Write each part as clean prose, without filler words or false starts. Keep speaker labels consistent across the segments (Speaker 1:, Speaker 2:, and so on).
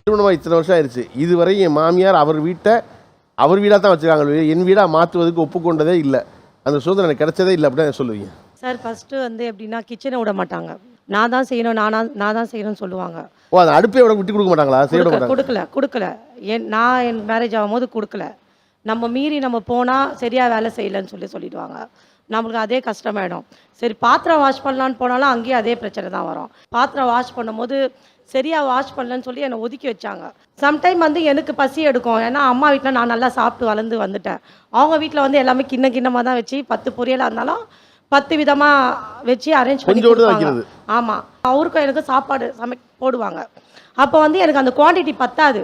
Speaker 1: திருமணமாக இத்தனை வருஷம் ஆயிடுச்சு, இதுவரை என் மாமியார் அவர் வீடாக தான் வச்சுருக்காங்க, என் வீடாக மாற்றுவதுக்கு ஒப்புக்கொண்டதே இல்லை. அந்த சுதந்திரம் எனக்கு கிடைச்சதே இல்லை அப்படின்னு சொல்லுவீங்க
Speaker 2: சார்? ஃபஸ்ட்டு வந்து எப்படின்னா கிச்சனை விட மாட்டாங்க, நான் தான் செய்யணும் நான் தான் செய்யணும்னு சொல்லுவாங்க.
Speaker 1: ஓ, அந்த அடுப்பே விட்டு கொடுக்க மாட்டாங்களா? செய்ய விட மாட்டாங்க.
Speaker 2: கொடுக்கல. நான் என் மேரேஜ் ஆகும்போது கொடுக்கல. நம்ம மீறி நம்ம போனால் சரியாக வேலை செய்யலைன்னு சொல்லிடுவாங்க. நம்மளுக்கு அதே கஷ்டமாயிடும். சரி, பாத்திரம் வாஷ் பண்ணலான்னு போனாலும் அங்கேயும் அதே பிரச்சனை தான் வரும். பாத்திரம் வாஷ் பண்ணும்போது சரியாக வாஷ் பண்ணலன்னு சொல்லி என்னை ஒதுக்கி வச்சாங்க. சம்டைம் வந்து எனக்கு பசி எடுக்கும், ஏன்னா அம்மா வீட்டில் நான் நல்லா சாப்பிட்டு வளர்ந்து வந்துட்டேன். அவங்க வீட்டில் வந்து எல்லாமே கிண்ணமாக தான் வச்சு 10 பொரியலாக இருந்தாலும் 10 விதமாக வச்சு அரேஞ்ச் பண்ணி கொடுப்பாங்க. ஆமாம், அவருக்கும் எனக்கு சாப்பாடு போடுவாங்க. அப்போ வந்து எனக்கு அந்த குவான்டிட்டி பத்தாது.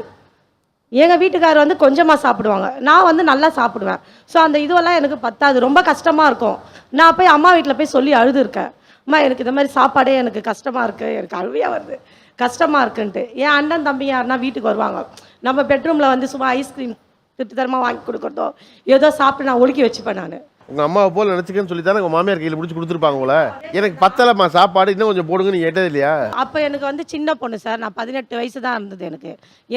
Speaker 2: எங்கள் வீட்டுக்காரர் வந்து கொஞ்சமாக சாப்பிடுவாங்க, நான் வந்து நல்லா சாப்பிடுவேன். ஸோ அந்த இதுவெல்லாம் எனக்கு பத்தாது, ரொம்ப கஷ்டமாக இருக்கும். நான் போய் அம்மா வீட்டில் போய் சொல்லி அழுதுருக்கேன், அம்மா எனக்கு இந்த மாதிரி சாப்பாடே எனக்கு கஷ்டமாக இருக்குது, எனக்கு அழுவையாக வருது, கஷ்டமாக இருக்குன்ட்டு. என் அண்ணன் தம்பி யாருன்னா வீட்டுக்கு வருவாங்க, நம்ம பெட்ரூமில் வந்து சும்மா ஐஸ்கிரீம் திட்டுத்தரமாக வாங்கி கொடுக்குறதோ ஏதோ சாப்பிட்டு நான் ஒழுக்கி வச்சுப்பேன். நான்
Speaker 1: உங்கள் அம்மாவை போல் நினச்சிக்கன்னு சொல்லி தானே உங்கள் மாமியார் கையில் பிடிச்சி கொடுத்துருப்பாங்க உங்களை. எனக்கு பத்தலைம்மா சாப்பாடு, இன்னும் கொஞ்சம் போடுங்கன்னு கேட்டது இல்லையா?
Speaker 2: அப்போ எனக்கு வந்து சின்ன பொண்ணு சார், நான் 18 வயசு தான் இருந்தது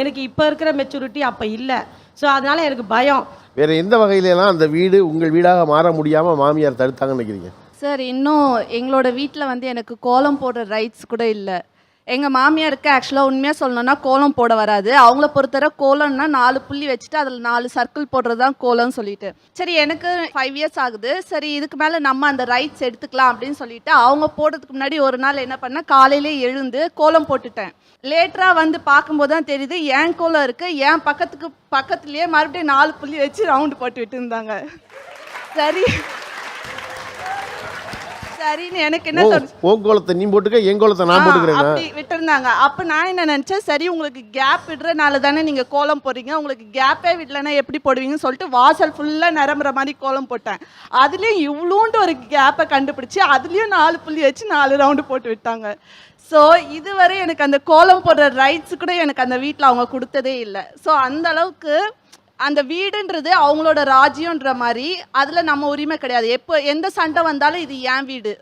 Speaker 2: எனக்கு இப்போ இருக்கிற மெச்சூரிட்டி அப்போ இல்லை. ஸோ அதனால் எனக்கு பயம்.
Speaker 1: வேறு எந்த வகையிலலாம் அந்த வீடு உங்கள் வீடாக மாற முடியாமல் மாமியார் தடுத்தாங்கன்னு நினைக்கிறீங்க?
Speaker 3: சார், இன்னும் எங்களோட வீட்டில் வந்து எனக்கு கோலம் போடுற ரைட்ஸ் கூட இல்லை. எங்கள் மாமியாருக்கு ஆக்சுவலாக உண்மையாக சொல்லணும்னா கோலம் போட வராது. அவங்கள பொறுத்தவரை கோலம்னா 4 புள்ளி வச்சுட்டு அதில் 4 சர்க்கிள் போடுறது தான் கோலம்னு சொல்லிட்டு, சரி எனக்கு 5 இயர்ஸ் ஆகுது, சரி இதுக்கு மேலே நம்ம அந்த ரைட்ஸ் எடுத்துக்கலாம் அப்படின்னு சொல்லிட்டு அவங்க போடுறதுக்கு முன்னாடி ஒரு நாள் என்ன பண்ணேன், காலையிலே எழுந்து கோலம் போட்டுட்டேன். லேட்டராக வந்து பார்க்கும்போது தான் தெரியுது என் கோலம் இருக்குது, என் பக்கத்துலேயே மறுபடியும் 4 புள்ளி வச்சு ரவுண்டு போட்டு விட்டு இருந்தாங்க. சரின்னு எனக்கு என்ன
Speaker 1: கோலத்தை நீ போட்டுக்க, என் கோலத்தை நான் போட்டுக்கிறேன்
Speaker 3: அப்படி விட்டுருந்தாங்க. அப்போ நான் என்ன நினச்சேன், சரி உங்களுக்கு கேப் விடுறனால தானே நீங்கள் கோலம் போடுறீங்க, உங்களுக்கு கேப்பே விடலைன்னா எப்படி போடுவீங்கன்னு சொல்லிட்டு வாசல் ஃபுல்லாக நிரம்புற மாதிரி கோலம் போட்டேன். அதுலேயும் இவ்வளோன்ட்டு ஒரு கேப்பை கண்டுபிடிச்சி அதுலேயும் 4 புள்ளி வச்சு 4 ரவுண்டு போட்டு விட்டாங்க. ஸோ இதுவரை எனக்கு அந்த கோலம் போடுற ரைட்ஸ் கூட எனக்கு அந்த வீட்டில் அவங்க கொடுத்ததே இல்லை. ஸோ அந்த அளவுக்கு அந்த வீடுன்றது அவங்களோட ராஜ்யன்ற மாதிரி அதில் நம்ம உரிமை கிடையாது. எப்போ எந்த சண்டை வந்தாலும் இது என் வீடு.